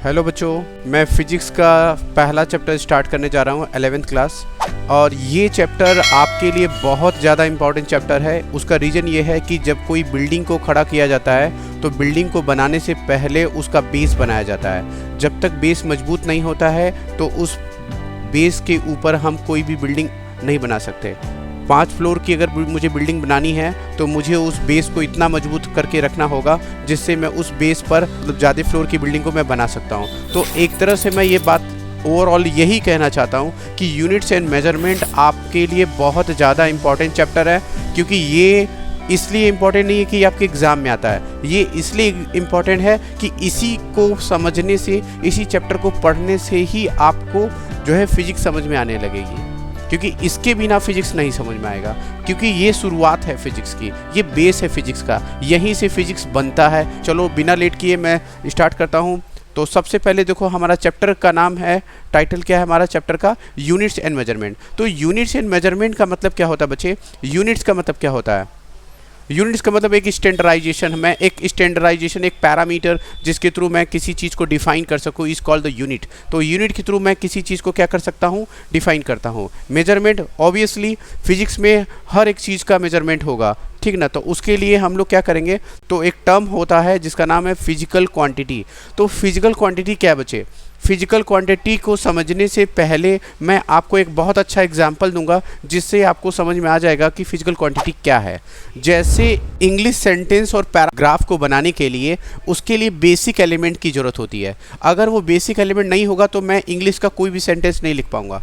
Hello बच्चों, मैं physics का पहला चैप्टर स्टार्ट करने जा रहा हूँ 11th क्लास। और ये चैप्टर आपके लिए बहुत ज़्यादा इम्पॉर्टेंट चैप्टर है। उसका रीज़न ये है कि जब कोई बिल्डिंग को खड़ा किया जाता है तो बिल्डिंग को बनाने से पहले उसका बेस बनाया जाता है। जब तक बेस मजबूत नहीं होता है तो उस बेस के ऊपर हम कोई भी बिल्डिंग नहीं बना सकते। 5 फ्लोर की अगर मुझे बिल्डिंग बनानी है तो मुझे उस बेस को इतना मजबूत करके रखना होगा जिससे मैं उस बेस पर ज़्यादा फ्लोर की बिल्डिंग को मैं बना सकता हूँ। तो एक तरह से मैं ये बात ओवरऑल यही कहना चाहता हूँ कि यूनिट्स एंड मेजरमेंट आपके लिए बहुत ज़्यादा इम्पॉर्टेंट चैप्टर है, क्योंकि ये इसलिए इम्पॉर्टेंट नहीं है कि आपके एग्ज़ाम में आता है, ये इसलिए इम्पॉर्टेंट है कि इसी को समझने से, इसी चैप्टर को पढ़ने से ही आपको जो है फिजिक्स समझ में आने लगेगी। क्योंकि इसके बिना फिजिक्स नहीं समझ में आएगा, क्योंकि ये शुरुआत है फिजिक्स की, ये बेस है फिजिक्स का, यहीं से फिजिक्स बनता है। चलो बिना लेट किए मैं स्टार्ट करता हूँ। तो सबसे पहले देखो, हमारा चैप्टर का नाम है, टाइटल क्या है हमारा चैप्टर का? Units and measurement. तो यूनिट्स एंड मेजरमेंट का मतलब क्या होता है बच्चे? यूनिट्स का मतलब क्या होता है? यूनिट्स का मतलब एक स्टैंडर्डाइजेशन। मैं एक स्टैंडर्डाइजेशन, एक पैरामीटर जिसके थ्रू मैं किसी चीज़ को डिफाइन कर सकूँ, इज कॉल्ड द यूनिट। तो यूनिट के थ्रू मैं किसी चीज़ को क्या कर सकता हूँ? डिफाइन करता हूँ। मेजरमेंट, ऑब्वियसली फिजिक्स में हर एक चीज़ का मेजरमेंट होगा, ठीक ना। तो उसके लिए हम लोग क्या करेंगे, तो एक टर्म होता है जिसका नाम है फिजिकल क्वांटिटी। तो फिजिकल क्वांटिटी क्या बचे? फिजिकल क्वांटिटी को समझने से पहले मैं आपको एक बहुत अच्छा एग्जांपल दूंगा जिससे आपको समझ में आ जाएगा कि फिजिकल क्वांटिटी क्या है। जैसे इंग्लिश सेंटेंस और पैराग्राफ को बनाने के लिए उसके लिए बेसिक एलिमेंट की ज़रूरत होती है। अगर वो बेसिक एलिमेंट नहीं होगा तो मैं इंग्लिश का कोई भी सेंटेंस नहीं लिख पाऊंगा।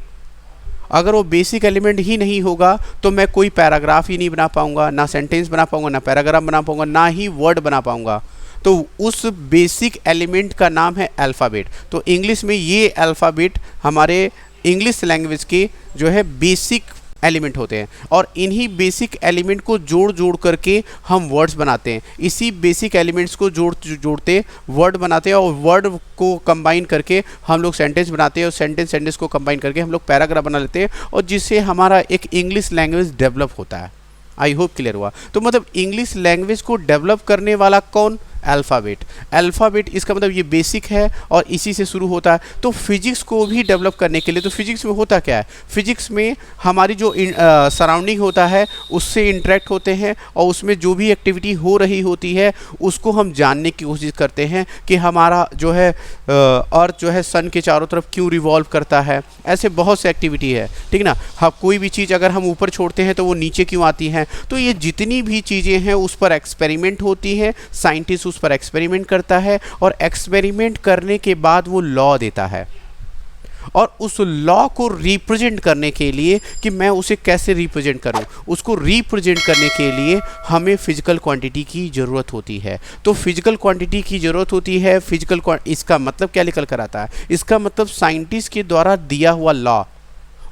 अगर वो बेसिक एलिमेंट ही नहीं होगा तो मैं कोई पैराग्राफ ही नहीं बना पाऊंगा, ना सेंटेंस बना पाऊंगा, ना पैराग्राफ बना पाऊंगा, ना ही वर्ड बना पाऊंगा। तो उस बेसिक एलिमेंट का नाम है अल्फ़ाबेट। तो इंग्लिश में ये अल्फ़ाबेट हमारे इंग्लिश लैंग्वेज के जो है बेसिक एलिमेंट होते हैं, और इन्हीं बेसिक एलिमेंट को जोड़ करके हम वर्ड्स बनाते हैं। इसी बेसिक एलिमेंट्स को जोड़ते वर्ड बनाते हैं, और वर्ड को कंबाइन करके हम लोग सेंटेंस बनाते हैं, और सेंटेंस को कंबाइन करके हम लोग पैराग्राफ बना लेते हैं, और जिससे हमारा एक इंग्लिश लैंग्वेज डेवलप होता है। आई होप क्लियर हुआ। तो मतलब इंग्लिश लैंग्वेज को डेवलप करने वाला कौन? अल्फ़ाबेट। अल्फ़ाबेट इसका मतलब ये बेसिक है और इसी से शुरू होता है। तो फिजिक्स को भी डेवलप करने के लिए, तो फिजिक्स में होता क्या है? फिजिक्स में हमारी जो सराउंडिंग होता है उससे इंटरेक्ट होते हैं, और उसमें जो भी एक्टिविटी हो रही होती है उसको हम जानने की कोशिश करते हैं कि हमारा जो है अर्थ जो है सन के चारों तरफ क्यों रिवॉल्व करता है। ऐसे बहुत से एक्टिविटी है, ठीक ना। हाँ, कोई भी चीज़ अगर हम ऊपर छोड़ते हैं तो वो नीचे क्यों आती हैं। तो ये जितनी भी चीज़ें हैं उस पर एक्सपेरिमेंट होती हैं, साइंटिस्ट उस पर एक्सपेरिमेंट करता है, और एक्सपेरिमेंट करने के बाद वो लॉ देता है। और उस लॉ को रिप्रेजेंट करने के लिए कि मैं उसे कैसे रिप्रेजेंट करूं, उसको रिप्रेजेंट करने के लिए हमें फिजिकल क्वांटिटी की ज़रूरत होती है। तो फिजिकल क्वांटिटी की ज़रूरत होती है। इसका मतलब क्या निकल कर आता है? इसका मतलब साइंटिस्ट के द्वारा दिया हुआ लॉ,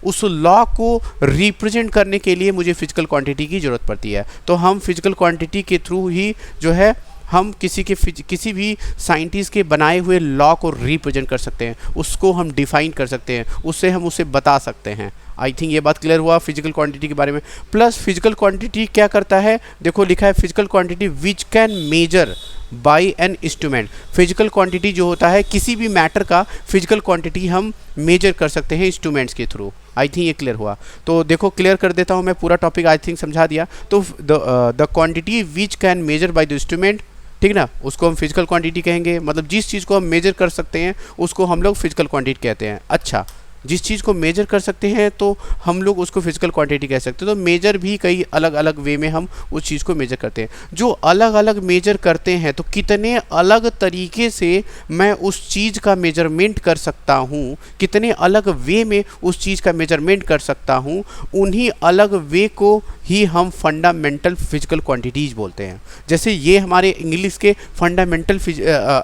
उस लॉ को रिप्रेजेंट करने के लिए मुझे फिजिकल क्वांटिटी की ज़रूरत पड़ती है। तो हम फिजिकल क्वांटिटी के थ्रू ही जो है हम किसी भी साइंटिस्ट के बनाए हुए लॉ को रिप्रेजेंट कर सकते हैं, उसको हम डिफाइन कर सकते हैं, उससे हम उसे बता सकते हैं। आई थिंक ये बात क्लियर हुआ फिजिकल क्वांटिटी के बारे में। प्लस फिजिकल क्वांटिटी क्या करता है? देखो लिखा है physical quantity which can measure by an instrument. Physical quantity जो होता है, किसी भी मैटर का फिजिकल क्वांटिटी हम मेजर कर सकते हैं इंस्ट्रूमेंट्स के थ्रू। आई थिंक ये क्लियर हुआ। तो देखो क्लियर कर देता हूँ मैं, पूरा टॉपिक आई थिंक समझा दिया। तो the quantity which can measure by the instrument, ठीक ना, उसको हम फिजिकल क्वांटिटी कहेंगे। मतलब जिस चीज़ को हम मेजर कर सकते हैं उसको हम लोग फिजिकल क्वांटिटी कहते हैं। अच्छा, जिस चीज़ को मेजर कर सकते हैं तो हम लोग उसको फिजिकल क्वांटिटी कह सकते हैं। तो मेजर भी कई अलग अलग वे में हम उस चीज़ को मेजर करते हैं। जो अलग अलग मेजर करते हैं, तो कितने अलग तरीके से मैं उस चीज़ का मेजरमेंट कर सकता हूँ, कितने अलग वे में उस चीज़ का मेजरमेंट कर सकता हूँ, उन्हीं अलग वे को ही हम फंडामेंटल फिजिकल क्वांटिटीज बोलते हैं। जैसे ये हमारे इंग्लिश के फंडामेंटल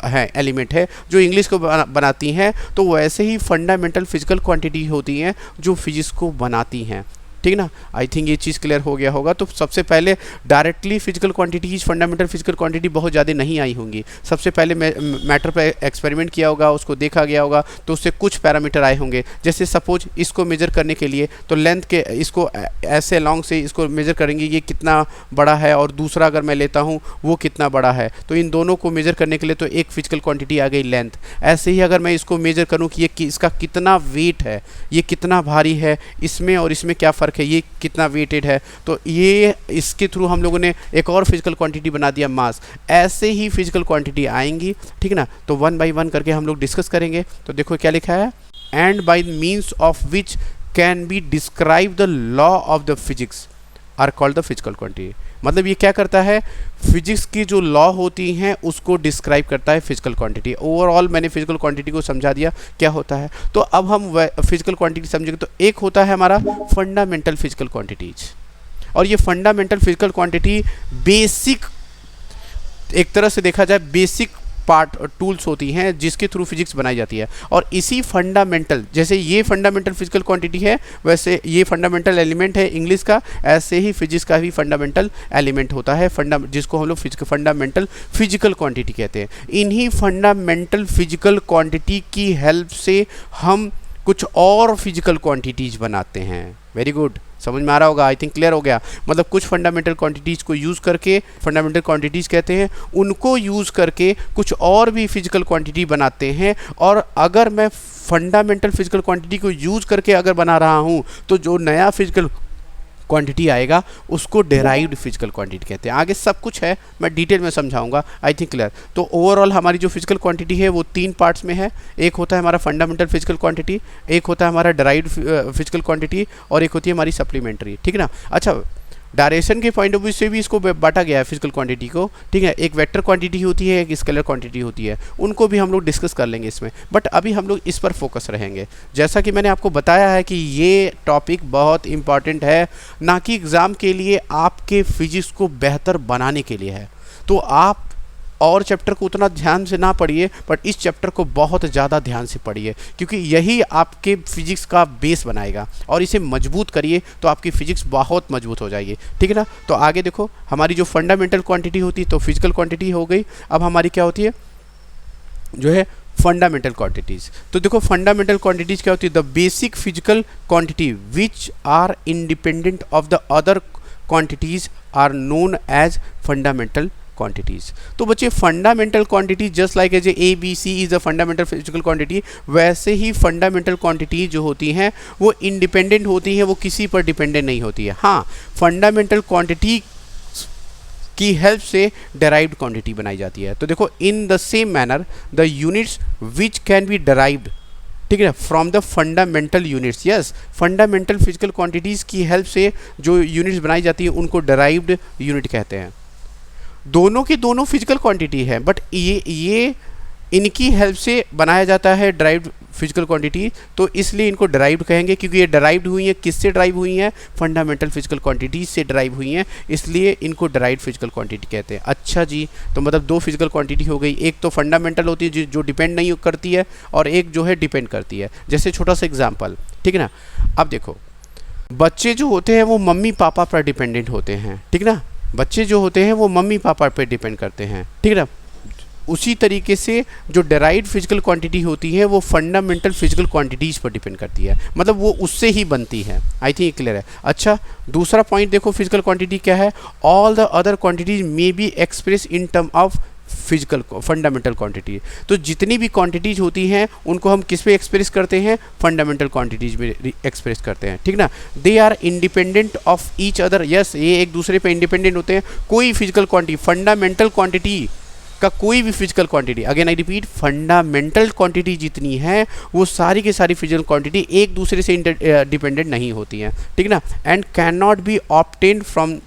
है एलिमेंट है जो इंग्लिश को बनाती हैं, तो वैसे ही फंडामेंटल फिजिकल क्वांटिटी होती हैं जो फिजिक्स को बनाती हैं। ठीक ना। आई थिंक ये चीज़ क्लियर हो गया होगा। तो सबसे पहले directly physical quantities, fundamental physical quantity बहुत ज़्यादा नहीं आई होंगी। सबसे पहले मैटर पे एक्सपेरिमेंट किया होगा, उसको देखा गया होगा, तो उससे कुछ पैरामीटर आए होंगे। जैसे सपोज इसको मेजर करने के लिए तो लेंथ के इसको ऐसे लॉन्ग से इसको मेजर करेंगे, ये कितना बड़ा है, और दूसरा अगर मैं लेता हूँ वो कितना बड़ा है, तो इन दोनों को मेजर करने के लिए तो एक फिजिकल क्वांटिटी आ गई लेंथ। ऐसे ही अगर मैं इसको मेजर करूँ कि ये इसका कितना वेट है, ये कितना भारी है, इसमें और इसमें क्या फ़र्क है, ये कितना वेटेड है, तो ये इसके थ्रू हम लोगों ने एक और फिजिकल क्वांटिटी बना दिया मास। ऐसे ही फिजिकल क्वांटिटी आएंगी, ठीक ना। तो वन बाय वन करके हम लोग डिस्कस करेंगे। तो देखो क्या लिखा है, and by means of which can be describe the law of the physics are called the physical quantity. मतलब ये क्या करता है, फिजिक्स की जो लॉ होती हैं उसको डिस्क्राइब करता है फिजिकल क्वांटिटी। ओवरऑल मैंने फिजिकल क्वांटिटी को समझा दिया क्या होता है। तो अब हम फिजिकल क्वांटिटी समझेंगे। तो एक होता है हमारा फंडामेंटल फिजिकल क्वांटिटीज, और ये फंडामेंटल फिजिकल क्वांटिटी बेसिक, एक तरह से देखा जाए बेसिक पार्ट टूल्स होती हैं जिसके थ्रू फिजिक्स बनाई जाती है। और इसी फंडामेंटल, जैसे ये फंडामेंटल फिजिकल क्वांटिटी है, वैसे ये फंडामेंटल एलिमेंट है इंग्लिश का, ऐसे ही फिजिक्स का भी फंडामेंटल एलिमेंट होता है जिसको हम लोग फंडामेंटल फिजिकल क्वांटिटी कहते हैं। इन्हीं फंडामेंटल फिजिकल क्वांटिटी की हेल्प से हम कुछ और फिजिकल क्वांटिटीज बनाते हैं। वेरी गुड, समझ में आ रहा होगा, आई थिंक क्लियर हो गया। मतलब कुछ फंडामेंटल क्वांटिटीज़ को यूज़ करके, फंडामेंटल क्वांटिटीज़ कहते हैं, उनको यूज़ करके कुछ और भी फिजिकल क्वांटिटी बनाते हैं। और अगर मैं फंडामेंटल फिजिकल क्वांटिटी को यूज़ करके अगर बना रहा हूँ, तो जो नया फिजिकल क्वांटिटी आएगा उसको डेराइव्ड फिजिकल क्वांटिटी कहते हैं। आगे सब कुछ है, मैं डिटेल में समझाऊंगा, आई थिंक क्लियर। तो ओवरऑल हमारी जो फिजिकल क्वांटिटी है वो 3 पार्ट्स में है। एक होता है हमारा फंडामेंटल फिजिकल क्वांटिटी, एक होता है हमारा डेराइव्ड फिजिकल क्वांटिटी, और एक होती है हमारी सप्लीमेंट्री, ठीक ना। अच्छा, डायरेक्शन के पॉइंट ऑफ व्यू से भी इसको बांटा गया है फिजिकल क्वांटिटी को, ठीक है। एक वेक्टर क्वांटिटी होती है, एक स्केलर क्वांटिटी होती है, उनको भी हम लोग डिस्कस कर लेंगे इसमें, बट अभी हम लोग इस पर फोकस रहेंगे। जैसा कि मैंने आपको बताया है कि ये टॉपिक बहुत इंपॉर्टेंट है, ना कि एग्ज़ाम के लिए, आपके फिजिक्स को बेहतर बनाने के लिए है। तो आप और चैप्टर को उतना ध्यान से ना पढ़िए, बट इस चैप्टर को बहुत ज़्यादा ध्यान से पढ़िए, क्योंकि यही आपके फिजिक्स का बेस बनाएगा। और इसे मजबूत करिए तो आपकी फिजिक्स बहुत मजबूत हो जाएगी, ठीक है ना। तो आगे देखो, हमारी जो फंडामेंटल क्वांटिटी होती है तो फिजिकल क्वांटिटी हो गई। अब हमारी क्या होती है, जो है फंडामेंटल क्वांटिटीज़। तो देखो फंडामेंटल क्वांटिटीज़ क्या होती है, the basic physical quantity which are independent of the other quantities are known as fundamental quantities. तो बच्चे fundamental quantity just like as A B C is a fundamental physical quantity, वैसे ही fundamental quantity जो होती हैं वो independent होती हैं, वो किसी पर डिपेंडेंट नहीं होती है। हाँ, फंडामेंटल क्वांटिटी की हेल्प से डेराइव्ड क्वांटिटी बनाई जाती है। तो देखो, in the same manner the units which can B derived, ठीक है, from the fundamental units, yes, fundamental physical quantities की हेल्प से जो यूनिट्स बनाई जाती है उनको डेराइव्ड यूनिट कहते हैं। दोनों की दोनों फिजिकल क्वांटिटी है, बट ये इनकी हेल्प से बनाया जाता है डेराइव्ड फिजिकल क्वांटिटी, तो इसलिए इनको डेराइव्ड कहेंगे, क्योंकि ये डेराइव्ड हुई हैं, किससे डेराइव हुई हैं, फंडामेंटल फिजिकल क्वांटिटी से डेराइव हुई हैं, इसलिए इनको डेराइव्ड फिजिकल क्वांटिटी कहते हैं। अच्छा जी, तो मतलब 2 फिजिकल क्वांटिटी हो गई, एक तो फंडामेंटल होती है जो डिपेंड नहीं करती है, और एक जो है डिपेंड करती है। जैसे छोटा सा एग्जाम्पल, ठीक है ना। अब देखो, बच्चे जो होते हैं वो मम्मी पापा पर डिपेंडेंट होते हैं, ठीक ना। बच्चे जो होते हैं वो मम्मी पापा पे डिपेंड करते हैं, ठीक है ना। उसी तरीके से जो डेराइव्ड फिजिकल क्वांटिटी होती है वो फंडामेंटल फिजिकल क्वांटिटीज़ पर डिपेंड करती है, मतलब वो उससे ही बनती है। आई थिंक क्लियर है। अच्छा, दूसरा पॉइंट देखो, फिजिकल क्वांटिटी क्या है, all the other quantities may be express in term of physical fundamental quantity. तो जितनी भी क्वांटिटीज होती हैं उनको हम किस पे एक्सप्रेस करते हैं, फंडामेंटल क्वांटिटीज में एक्सप्रेस करते हैं, ठीक ना। They are independent of each other, yes, ये एक दूसरे पे इंडिपेंडेंट होते हैं। कोई फिजिकल क्वांटिटी, फंडामेंटल क्वांटिटी का कोई भी physical quantity, again I repeat, fundamental quantity जितनी है वो सारी की सारी फिजिकल क्वांटिटी एक दूसरे से डिपेंडेंट नहीं होती हैं, ठीक ना। And can not be obtained from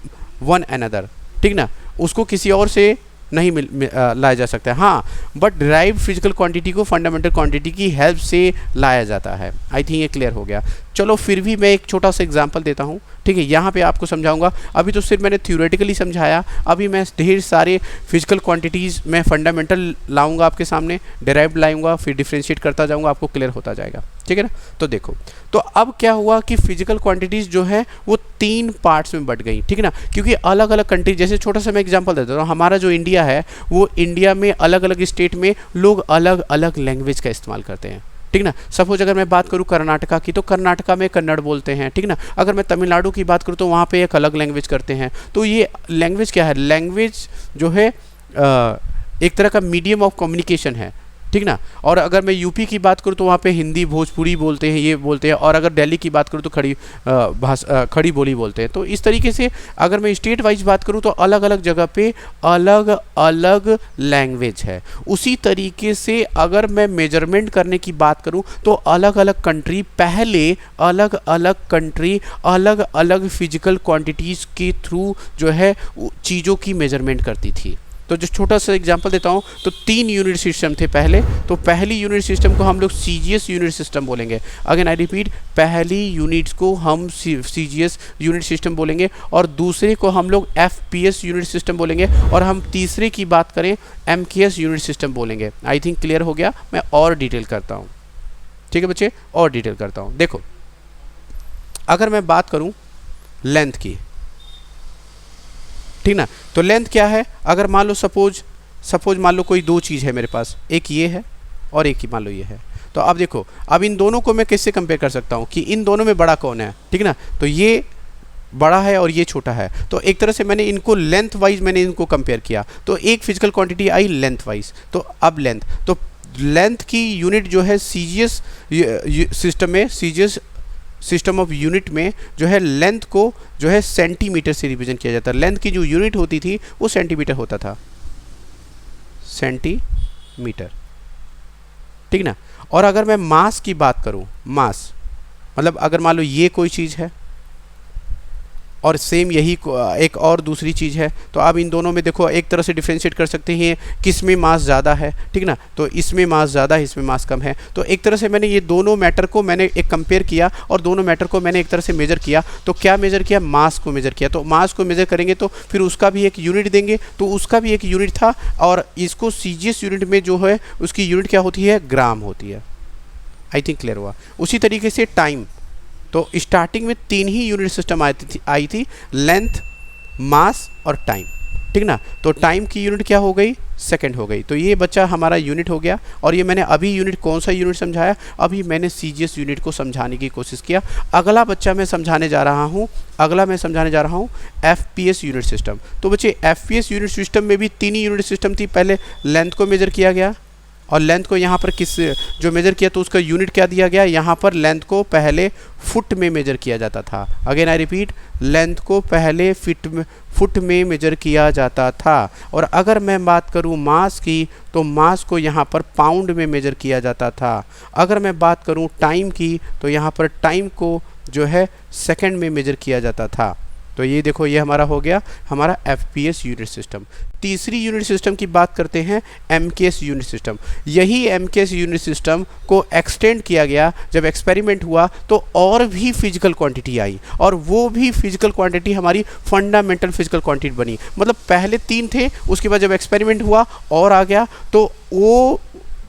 one another, ठीक ना, उसको किसी और से नहीं लाया जा सकता है। हाँ, बट डिराइव्ड फिजिकल क्वांटिटी को फंडामेंटल क्वांटिटी की हेल्प से लाया जाता है। आई थिंक ये क्लियर हो गया। चलो फिर भी मैं एक छोटा सा एग्जांपल देता हूँ, ठीक है। यहाँ पे आपको समझाऊंगा। अभी तो सिर्फ मैंने थ्योरेटिकली समझाया, अभी मैं ढेर सारे फिजिकल क्वांटिटीज़ में फंडामेंटल लाऊंगा आपके सामने, डेराइव्ड लाऊंगा, फिर डिफ्रेंशिएट करता जाऊंगा, आपको क्लियर होता जाएगा, ठीक है ना। तो देखो, तो अब क्या हुआ कि फिजिकल क्वांटिटीज़ जो है वो 3 पार्ट्स में बट गई, ठीक है ना। क्योंकि अलग अलग कंट्री, जैसे छोटा सा मैं एग्जांपल देता हूँ, हमारा जो इंडिया है वो इंडिया में अलग अलग स्टेट में लोग अलग अलग लैंग्वेज का इस्तेमाल करते हैं, ठीक ना। सपोज अगर मैं बात करूँ कर्नाटका की, तो कर्नाटका में कन्नड़ बोलते हैं, ठीक ना। अगर मैं तमिलनाडु की बात करूँ तो वहाँ पे एक अलग लैंग्वेज करते हैं। तो ये लैंग्वेज क्या है, लैंग्वेज जो है एक तरह का मीडियम ऑफ कम्युनिकेशन है, ठीक ना। और अगर मैं यूपी की बात करूँ तो वहाँ पे हिंदी भोजपुरी बोलते हैं, ये बोलते हैं। और अगर दिल्ली की बात करूँ तो खड़ी बोली बोलते हैं। तो इस तरीके से अगर मैं स्टेट वाइज बात करूँ तो अलग अलग जगह पे अलग अलग लैंग्वेज है। उसी तरीके से अगर मैं मेजरमेंट करने की बात करूँ तो अलग अलग कंट्री पहले अलग अलग फिजिकल क्वांटिटीज़ के थ्रू जो है चीज़ों की मेजरमेंट करती थी। तो जो छोटा सा एग्जांपल देता हूँ, तो 3 यूनिट सिस्टम थे पहले। तो पहली यूनिट सिस्टम को हम लोग सीजीएस यूनिट सिस्टम बोलेंगे। अगेन आई रिपीट, पहली यूनिट्स को हम सीजीएस यूनिट सिस्टम बोलेंगे, और दूसरे को हम लोग एफपीएस यूनिट सिस्टम बोलेंगे, और हम तीसरे की बात करें एमकेएस यूनिट सिस्टम बोलेंगे। आई थिंक क्लियर हो गया। मैं और डिटेल करता हूँ, ठीक है बच्चे, और डिटेल करता हूँ। देखो, अगर मैं बात करूँ लेंथ की, ठीक ना, तो लेंथ क्या है। अगर मान लो सपोज मान लो कोई 2 चीज़ है मेरे पास, एक ये है और एक ही मान लो ये है। तो अब देखो, अब इन दोनों को मैं किससे कंपेयर कर सकता हूँ कि इन दोनों में बड़ा कौन है, ठीक ना। तो ये बड़ा है और ये छोटा है। तो एक तरह से मैंने इनको लेंथ वाइज मैंने इनको कंपेयर किया, तो एक फिजिकल क्वांटिटी आई लेंथ वाइज। तो अब लेंथ की यूनिट जो है सीजीएस सिस्टम में, सीजीएस सिस्टम ऑफ यूनिट में जो है लेंथ को जो है सेंटीमीटर से रिप्रेजेंट किया जाता है। लेंथ की जो यूनिट होती थी वो सेंटीमीटर होता था, सेंटीमीटर, ठीक ना। और अगर मैं मास की बात करूं, मास मतलब अगर मान लो ये कोई चीज़ है और सेम यही एक और दूसरी चीज़ है, तो आप इन दोनों में देखो एक तरह से डिफ्रेंशिएट कर सकते हैं किस में मास ज़्यादा है, ठीक ना। तो इसमें मास ज़्यादा है, इसमें मास कम है। तो एक तरह से मैंने ये दोनों मैटर को मैंने एक कंपेयर किया और दोनों मैटर को मैंने एक तरह से मेजर किया। तो क्या मेजर किया, मास को मेजर किया। तो मास को मेजर करेंगे तो फिर उसका भी एक यूनिट देंगे, तो उसका भी एक यूनिट था, और इसको सीजीएस यूनिट में जो है उसकी यूनिट क्या होती है, ग्राम होती है। आई थिंक क्लियर हुआ। उसी तरीके से टाइम, तो स्टार्टिंग में 3 ही यूनिट सिस्टम आई थी, लेंथ, मास और टाइम, ठीक ना। तो टाइम की यूनिट क्या हो गई, सेकंड हो गई। तो ये बच्चा हमारा यूनिट हो गया। और ये मैंने अभी यूनिट कौन सा यूनिट समझाया, अभी मैंने सीजीएस यूनिट को समझाने की कोशिश किया। अगला बच्चा मैं समझाने जा रहा हूँ एफपीएस यूनिट सिस्टम। तो बच्चे एफपीएस यूनिट सिस्टम में भी 3 ही यूनिट सिस्टम थी। पहले लेंथ को मेजर किया गया, और लेंथ को यहाँ पर जो मेजर किया तो उसका यूनिट क्या दिया गया, यहाँ पर लेंथ को पहले फुट में मेजर किया जाता था। अगेन आई रिपीट, लेंथ को पहले फुट में मेजर किया जाता था। और अगर मैं बात करूँ मास की, तो मास को यहाँ पर पाउंड में मेजर किया जाता था। अगर मैं बात करूँ टाइम की, तो यहाँ पर टाइम को जो है सेकंड में मेजर किया जाता था। तो ये देखो, ये हमारा हो गया हमारा एफपीएस यूनिट सिस्टम। तीसरी यूनिट सिस्टम की बात करते हैं, एमकेएस यूनिट सिस्टम। यही एमकेएस यूनिट सिस्टम को एक्सटेंड किया गया जब एक्सपेरिमेंट हुआ, तो और भी फिजिकल क्वांटिटी आई, और वो भी फिजिकल क्वांटिटी हमारी फंडामेंटल फिजिकल क्वांटिटी बनी। मतलब पहले 3 थे, उसके बाद जब एक्सपेरिमेंट हुआ और आ गया, तो वो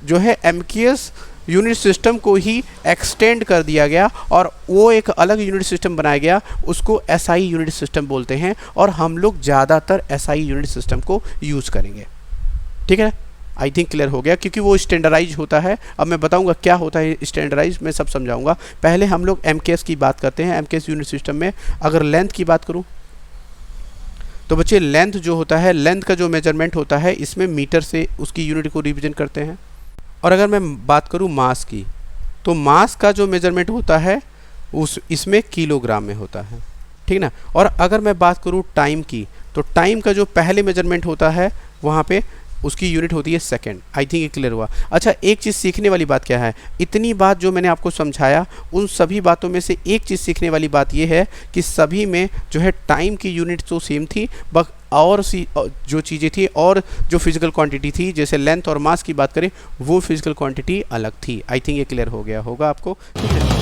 जो है एमकेएस यूनिट सिस्टम को ही एक्सटेंड कर दिया गया, और वो एक अलग यूनिट सिस्टम बनाया गया, उसको एसआई यूनिट सिस्टम बोलते हैं। और हम लोग ज़्यादातर एसआई यूनिट सिस्टम को यूज़ करेंगे, ठीक है। आई थिंक क्लियर हो गया, क्योंकि वो स्टैंडर्डाइज होता है। अब मैं बताऊंगा क्या होता है स्टैंडर्डाइज, मैं सब समझाऊंगा। पहले हम लोग एमकेएस की बात करते हैं। एमकेएस यूनिट सिस्टम में अगर लेंथ की बात करूँ, तो बच्चे लेंथ जो होता है, लेंथ का जो मेजरमेंट होता है, इसमें मीटर से उसकी यूनिट को रिप्रेजेंट करते हैं। और अगर मैं बात करूं मास की, तो मास का जो मेजरमेंट होता है इसमें किलोग्राम में होता है, ठीक ना। और अगर मैं बात करूं टाइम की, तो टाइम का जो पहले मेजरमेंट होता है वहाँ पे उसकी यूनिट होती है सेकंड। आई थिंक ये क्लियर हुआ। अच्छा, एक चीज़ सीखने वाली बात क्या है, इतनी बात जो मैंने आपको समझाया, उन सभी बातों में से एक चीज़ सीखने वाली बात ये है कि सभी में जो है टाइम की यूनिट तो सेम थी, बस और सी जो चीज़ें थी और जो फिजिकल क्वांटिटी थी, जैसे लेंथ और मास की बात करें, वो फिजिकल क्वांटिटी अलग थी। आई थिंक ये क्लियर हो गया होगा आपको, ठीक है।